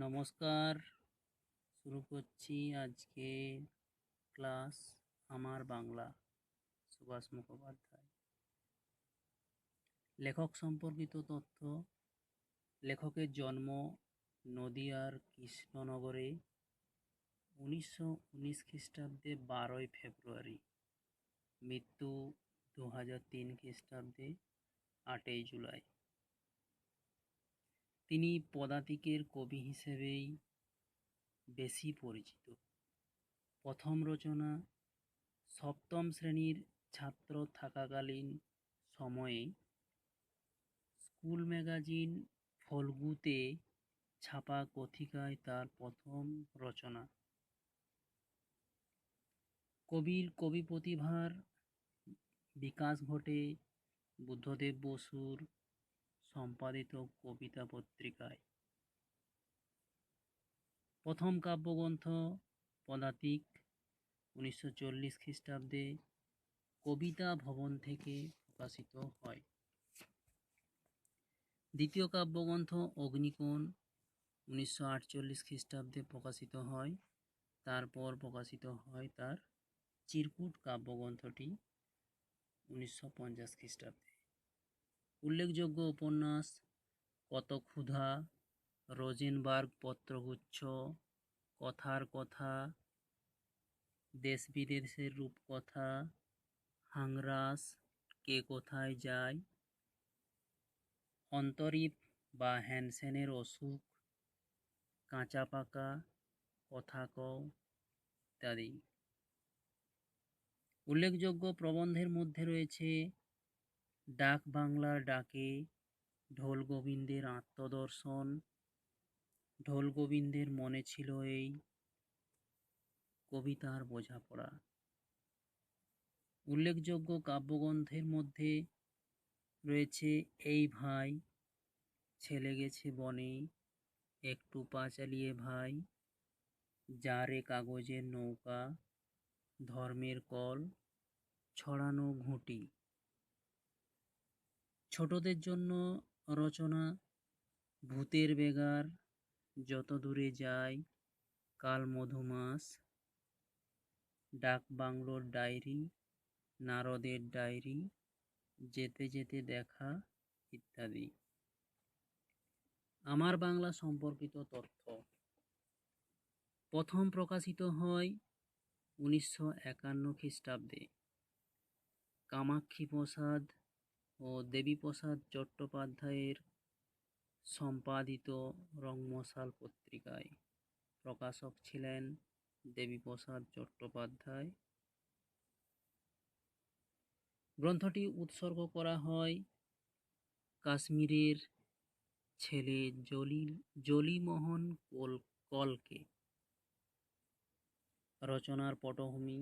নমস্কার। শুরু করছি আজকে ক্লাস আমার বাংলা। সুভাষ মুখোপাধ্যায়। লেখক সম্পর্কিত তথ্য: লেখকের জন্ম নদিয়ার কৃষ্ণনগরে 1919 খ্রিস্টাব্দে 12ই ফেব্রুয়ারি। মৃত্যু 2003 খ্রিস্টাব্দে 8ই জুলাই। তিনি পদাতিকের কবি হিসেবেই বেশি পরিচিত। প্রথম রচনা সপ্তম শ্রেণীর ছাত্র থাকাকালীন সময়ে স্কুল ম্যাগাজিন ফল্গুতে ছাপা কথিকায় তার প্রথম রচনা। কবির কবি প্রতিভার বিকাশ ঘটে বুদ্ধদেব বসুর সম্পাদিত কবিতা পত্রিকায়। প্রথম কাব্যগ্রন্থ পদাতিক 1940 খ্রিস্টাব্দে কবিতা ভবন থেকে প্রকাশিত হয়। দ্বিতীয় কাব্যগ্রন্থ অগ্নিকোণ 1948 খ্রিস্টাব্দে প্রকাশিত হয়। তারপর প্রকাশিত হয় তার চিরকুট কাব্যগ্রন্থটি 1950 খ্রিস্টাব্দে। উল্লেখযোগ্য উপন্যাস কত ক্ষুধা, রোজেনবার্গ পত্রগুচ্ছ, কথার কথা, দেশ বিদেশের রূপকথা, হাংরাস, কে কোথায় যায়, অন্তরীপ বা হ্যানসেনের অসুখ, কাঁচা পাকা, কথা কও ইত্যাদি। উল্লেখযোগ্য প্রবন্ধের মধ্যে রয়েছে ডাক বাংলার ডাকে, ঢোল গোবিন্দের আত্মদর্শন, ঢোল গোবিন্দের মনে ছিল এই, কবিতার বোঝাপড়া। উল্লেখযোগ্য কাব্যগ্রন্থের মধ্যে রয়েছে এই ভাই, ছেলে গেছে বনে, একটু পা চালিয়ে ভাই, যারে কাগজের নৌকা, ধর্মের কল, ছড়ানো ঘুঁটি। ছোটদের জন্য রচনা ভূতের বেগার, যত দূরে যায়, কাল মধুমাস, ডাক বাংলোর ডায়েরি, নারদের ডায়েরি, যেতে যেতে দেখা ইত্যাদি। আমার বাংলা সম্পর্কিত তথ্য: প্রথম প্রকাশিত হয় 1951 খ্রিস্টাব্দে। কামাক্ষী প্রসাদ ও দেবীপ্রসাদ চট্টোপাধ্যায়ের সম্পাদিত রংমশাল পত্রিকায়। প্রকাশক ছিলেন দেবীপ্রসাদ চট্টোপাধ্যায়। গ্রন্থটি উৎসর্গ করা হয় কাশ্মীরের ছেলে জলিমোহন কলকে। রচনার পটভূমি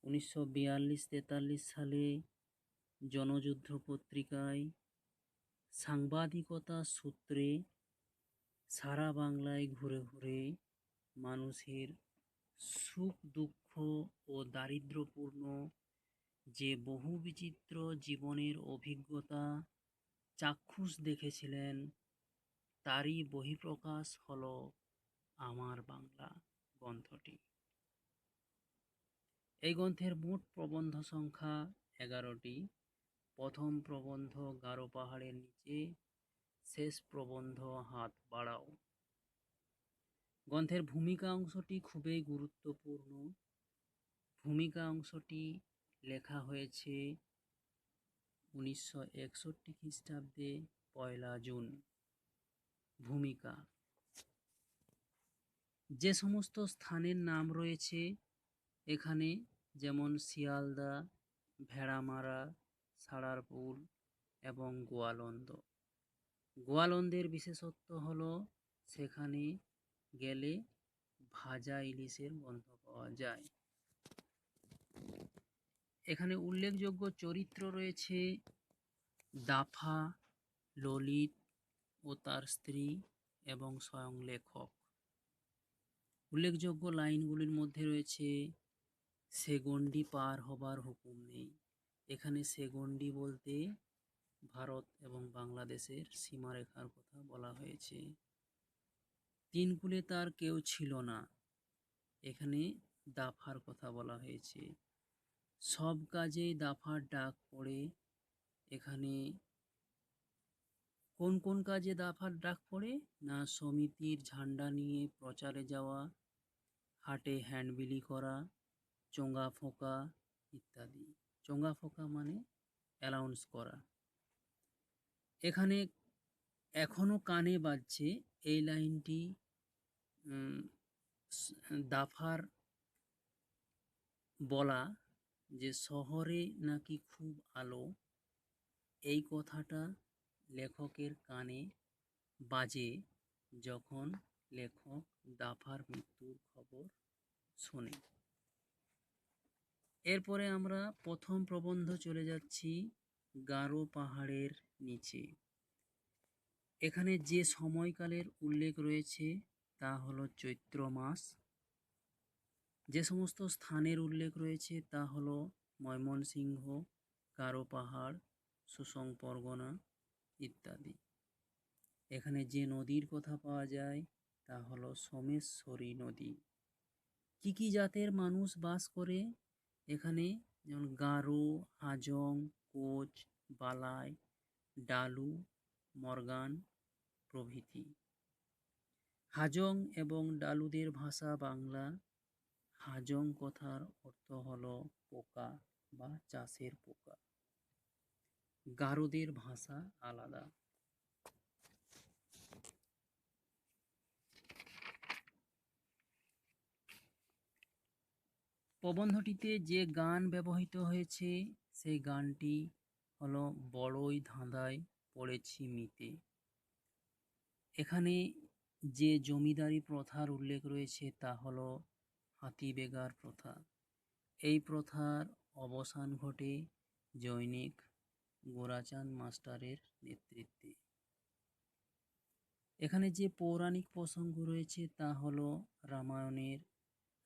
1942-43 সালে জনযুদ্ধ পত্রিকায় সাংবাদিকতা সূত্রে সারা বাংলায় ঘুরে ঘুরে মানুষের সুখ দুঃখ ও দারিদ্র্যপূর্ণ যে বহু বিচিত্র জীবনের অভিজ্ঞতা চাক্ষুষ দেখেছিলেন, তারই বহিঃপ্রকাশ হল আমার বাংলা গ্রন্থটি। এই গ্রন্থের মোট প্রবন্ধ সংখ্যা 11টি। প্রথম প্রবন্ধ গারো পাহাড়ের নিচে, শেষ প্রবন্ধ হাত বাড়াও। গ্রন্থের ভূমিকা অংশটি খুবই গুরুত্বপূর্ণ। ভূমিকা অংশটি লেখা হয়েছে 1961 খ্রিস্টাব্দে 1 জুন। ভূমিকা: যে সমস্ত স্থানের নাম রয়েছে এখানে, যেমন শিয়ালদা, ভেড়ামারা, সাড়ারপুল এবং গোয়ালন্দ। গোয়ালন্দের বিশেষত্ব হলো সেখানে গেলে ভাজা ইলিশের গন্ধ পাওয়া যায়। এখানে উল্লেখযোগ্য চরিত্র রয়েছে দাফা, ললিত ও তার স্ত্রী এবং স্বয়ং লেখক। উল্লেখযোগ্য লাইনগুলির মধ্যে রয়েছে সে গণ্ডি পার হবার হুকুম নেই। এখানে সে গণ্ডি বলতে ভারত এবং বাংলাদেশের সীমারেখার কথা বলা হয়েছে। তিন কুলে তার কেউ ছিল না, এখানে দাফার কথা বলা হয়েছে। সব কাজেই দাফার ডাক পড়ে, এখানে কোন কোন কাজে দাফার ডাক পড়ে? না সমিতির ঝান্ডা নিয়ে প্রচারে যাওয়া, হাটে হ্যান্ডবিলি করা, চোঙা ফোঁকা ইত্যাদি। চোঙা ফোঁকা মানে অ্যানাউন্স করা। এখানে এখনো কানে বাজছে এই লাইনটি। দাফার বলা যে শহরে নাকি খুব আলো, এই কথাটা লেখকের কানে বাজে যখন লেখক দাফার মৃত্যুর খবর শোনে। এরপরে আমরা প্রথম প্রবন্ধ চলে যাচ্ছি গারো পাহাড়ের নিচে। এখানে যে সময়কালের উল্লেখ রয়েছে তা হলো চৈত্র মাস। যে সমস্ত স্থানের উল্লেখ রয়েছে তা হলো ময়মনসিংহ, গারো পাহাড়, সুসং পরগনা ইত্যাদি। এখানে যে নদীর কথা পাওয়া যায় তা হলো সোমেশ্বরী নদী। কি কি জাতের মানুষ বাস করে এখানে? যেমন গারো, হাজং, কোচ, বালাই, ডালু, মর্গান প্রভৃতি। হাজং এবং ডালুদের ভাষা বাংলা। হাজং কথার অর্থ হলো পোকা বা চাষের পোকা। গারোদের ভাষা আলাদা। প্রবন্ধটিতে যে গান ব্যবহৃত হয়েছে সেই গানটি হলো বড়ই ধাঁধায় পড়েছি মিতে। এখানে যে জমিদারি প্রথার উল্লেখ রয়েছে তা হলো হাতি বেগার প্রথা। এই প্রথার অবসান ঘটে জৈনিক গোরাচাঁদ মাস্টারের নেতৃত্বে। এখানে যে পৌরাণিক প্রসঙ্গ রয়েছে তা হলো রামায়ণের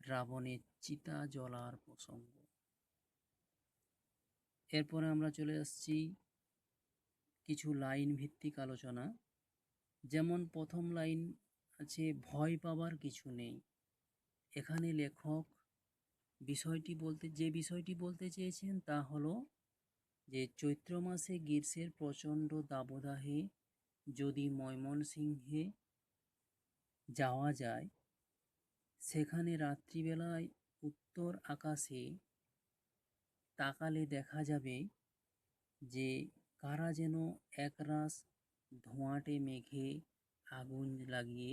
রাবণের চিতা জ্বলার প্রসঙ্গ। এরপরে আমরা চলে আসছি কিছু লাইন ভিত্তিক আলোচনা। যেমন প্রথম লাইন আছে ভয় পাবার কিছু নেই। এখানে লেখক যে বিষয়টি বলতে চেয়েছেন তা হলো যে চৈত্র মাসে গ্রীষ্মের প্রচণ্ড দাবদাহে যদি ময়মনসিংহে যাওয়া যায়, সেখানে রাত্রিবেলায় উত্তর আকাশে তাকালে দেখা যাবে যে কারা যেন একরাশ ধোঁয়াটে মেঘে আগুন লাগিয়ে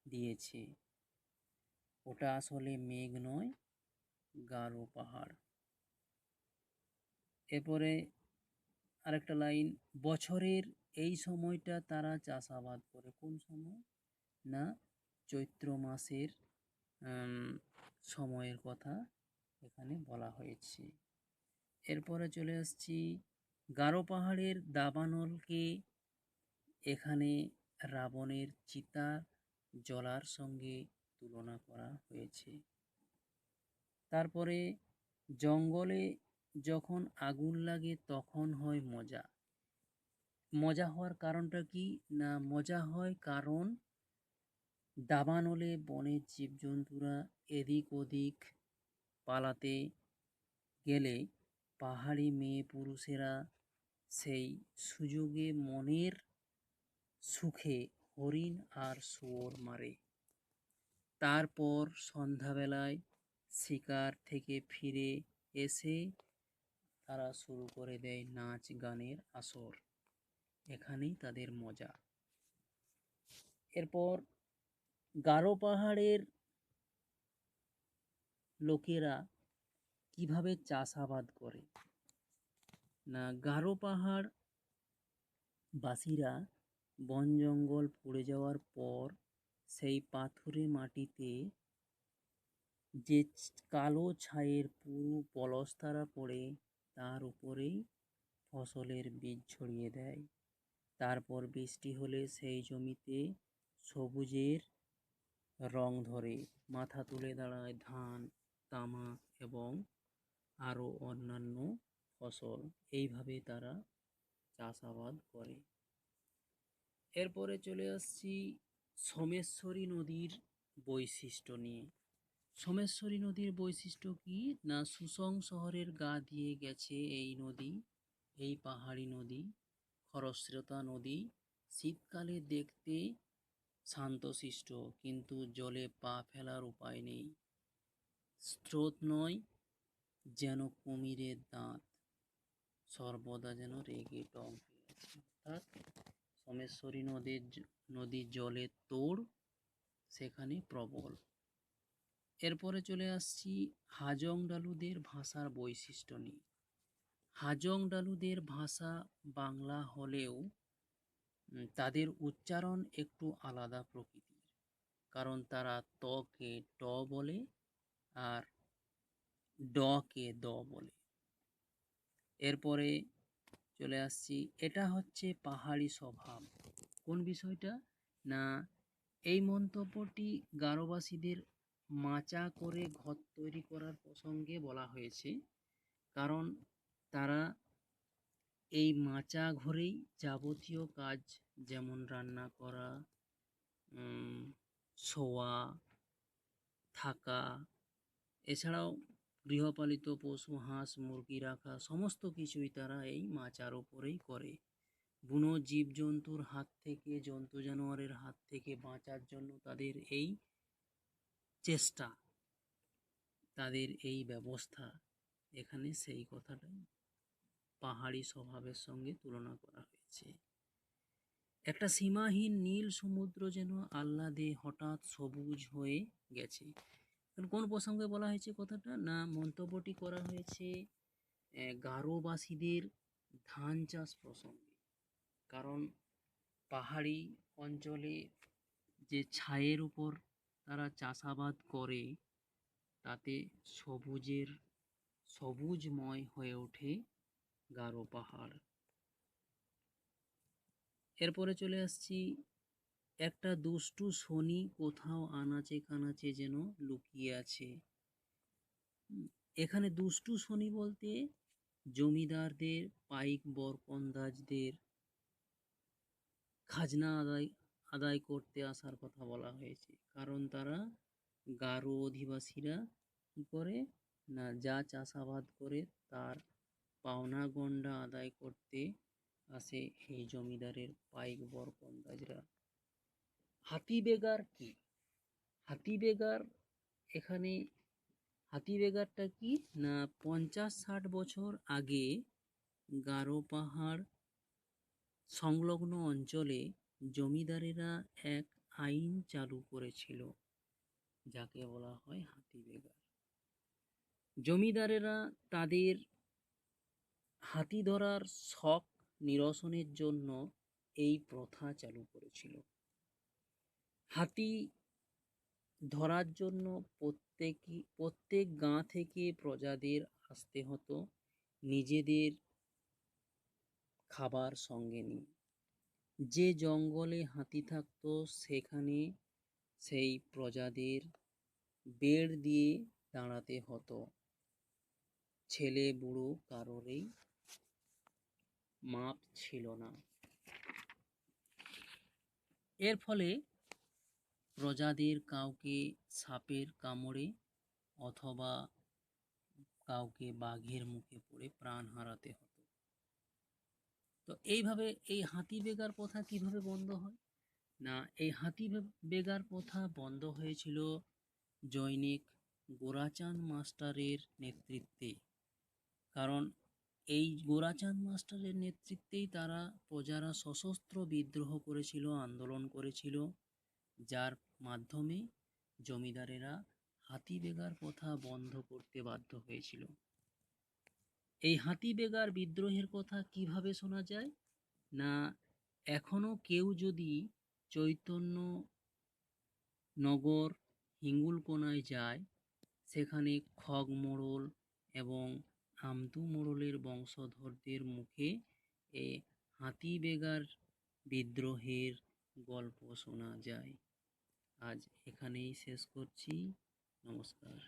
দিয়েছে। ওটা আসলে মেঘ নয়, গারো পাহাড়। এরপরে আরেকটা লাইন, বছরের এই সময়টা তারা চাষাবাদ করে। কোন সময়? না চৈত্র মাসের সময়ের কথা এখানে বলা হয়েছে। এরপরে চলে আসছি গারো পাহাড়ের দাবানলকে এখানে রাবণের চিতা জ্বলার সঙ্গে তুলনা করা হয়েছে। তারপরে জঙ্গলে যখন আগুন লাগে তখন হয় মজা। মজা হওয়ার কারণটা কি? না মজা হয় কারণ দাবানলে বনের জীবজন্তুরা এদিক ওদিক পালাতে গেলে পাহাড়ি মেয়ে পুরুষেরা সেই সুযোগে মনের সুখে হরিণ আর শুয়োর মারে। তারপর সন্ধ্যাবেলায় শিকার থেকে ফিরে এসে তারা শুরু করে দেয় নাচ গানের আসর। এখানেই তাদের মজা। এরপর গারো পাহাড়ের লোকেরা কিভাবে চাষাবাদ করে? না গারো পাহাড় বাসীরা বন জঙ্গল পুড়ে যাওয়ার পর সেই পাথুরে মাটিতে যে কালো ছায়ের পুরু পলস্তারা পড়ে তার উপরেই ফসলের বীজ ছড়িয়ে দেয়। তারপর বৃষ্টি হলে সেই জমিতে সবুজের রং ধরে মাথা তুলে দাঁড়ায় ধান, তামাক এবং আরও অন্যান্য ফসল। এইভাবে তারা চাষাবাদ করে। এরপরে চলে আসছি সোমেশ্বরী নদীর বৈশিষ্ট্য নিয়ে। সোমেশ্বরী নদীর বৈশিষ্ট্য কি না সুসং শহরের গা দিয়ে গেছে এই নদী, এই পাহাড়ি নদী, খরস্রোতা নদী। শীতকালে দেখতে শান্তশিষ্ট, কিন্তু জলে পা ফেলার উপায় নেই। স্রোত নয়, যেন কুমিরের দাঁত, সর্বদা যেন রেগে টঙ্কে আছে। অর্থাৎ সোমেশ্বরী নদীর জলের তোড় সেখানে প্রবল। এরপরে চলে আসছি হাজং ডালুদের ভাষার বৈশিষ্ট্য নিয়ে। হাজং ডালুদের ভাষা বাংলা হলেও তাদের উচ্চারণ একটু আলাদা প্রকৃতির, কারণ তারা ত কে ট বলে আর ড কে দ বলে। এরপরে চলে আসছি, এটা হচ্ছে পাহাড়ি স্বভাব। কোন বিষয়টা না এই মন্তব্যটি গারোবাসীদের মাচা করে ঘর তৈরি করার প্রসঙ্গে বলা হয়েছে, কারণ তারা এই মাচা ঘরেই যাবতীয় কাজ, যেমন রান্না করা, শোয়া, থাকা, এছাড়াও গৃহপালিত পশু হাঁস মুরগি রাখা, সমস্ত কিছুই তারা এই মাচার ওপরেই করে। বুনো জীবজন্তুর হাত থেকে, জন্তু জানোয়ারের হাত থেকে বাঁচার জন্য তাদের এই চেষ্টা, তাদের এই ব্যবস্থা, এখানে সেই কথাটাই পাহাড়ি স্বভাবের সঙ্গে তুলনা করা হয়েছে। একটা সীমাহীন নীল সমুদ্র যেন আহ্লাদে হঠাৎ সবুজ হয়ে গেছে। কোন প্রসঙ্গে বলা হয়েছে কথাটা না মন্তব্যটি করা হয়েছে গারোবাসীদের ধান চাষ প্রসঙ্গে। কারণ পাহাড়ি অঞ্চলে যে ছায়ের উপর তারা চাষাবাদ করে, তাতে সবুজময় হয়ে ওঠে গারো পাহাড়। এরপরে চলে আসছি, একটা দুষ্টু শনি কোথাও আনাচে কানাচে যেন লুকিয়ে আছে। এখানে দুষ্টু শনি বলতে জমিদারদের, পাইক বরকন্দাজদের খাজনা আদায় করতে আসার কথা বলা হয়েছে। কারণ তারা গারো অধিবাসীরা কি করে না যা চাষাবাদ করে তার পাওনা গন্ডা আদায় করতে আসে এই জমিদারের পাইক বরকন্দাজরা। হাতিবেগার কি? হাতিবেগারটা কি না 50-60 বছর আগে গারো পাহাড় সংলগ্ন অঞ্চলে জমিদারেরা এক আইন চালু করেছিল, যাকে বলা হয় হাতিবেগার। জমিদারেরা তাদের হাতি ধরার শখ নিরসনের জন্য এই প্রথা চালু করেছিল। হাতি ধরার জন্য প্রত্যেক গাঁ থেকে প্রজাদের আসতে হতো নিজেদের খাবার সঙ্গে নিয়ে। যে জঙ্গলে হাতি থাকতো সেখানে সেই প্রজাদের বেড় দিয়ে দাঁড়াতে হতো। ছেলে বুড়ো কারোরই মাপ ছিল না। এর ফলে প্রজাদের কাউকে সাপের কামড়ে অথবা কাউকে বাঘের মুখে পড়ে প্রাণ হারাতে হতো। তো এইভাবে এই হাতি বেগার প্রথা কিভাবে বন্ধ হয় না এই হাতি বেগার প্রথা বন্ধ হয়েছিল জৈনিক গোরাচাঁদ মাস্টারের নেতৃত্বে। কারণ এই গোরাচাঁদ মাস্টারের নেতৃত্বেই তারা প্রজারা সশস্ত্র বিদ্রোহ করেছিল, আন্দোলন করেছিল, যার মাধ্যমে জমিদারেরা হাতি বেগার প্রথা বন্ধ করতে বাধ্য হয়েছিল। এই হাতি বেগার বিদ্রোহের কথা কিভাবে শোনা যায় না এখনো কেউ যদি চৈতন্য নগর হিঙ্গুলকোনায় যায়, সেখানে খগ মোড়ল এবং আমতু মোড়লের বংশধরদের মুখে এ হাতি বেগার বিদ্রোহের গল্প শোনা যায়। আজ এখানেই শেষ করছি। নমস্কার।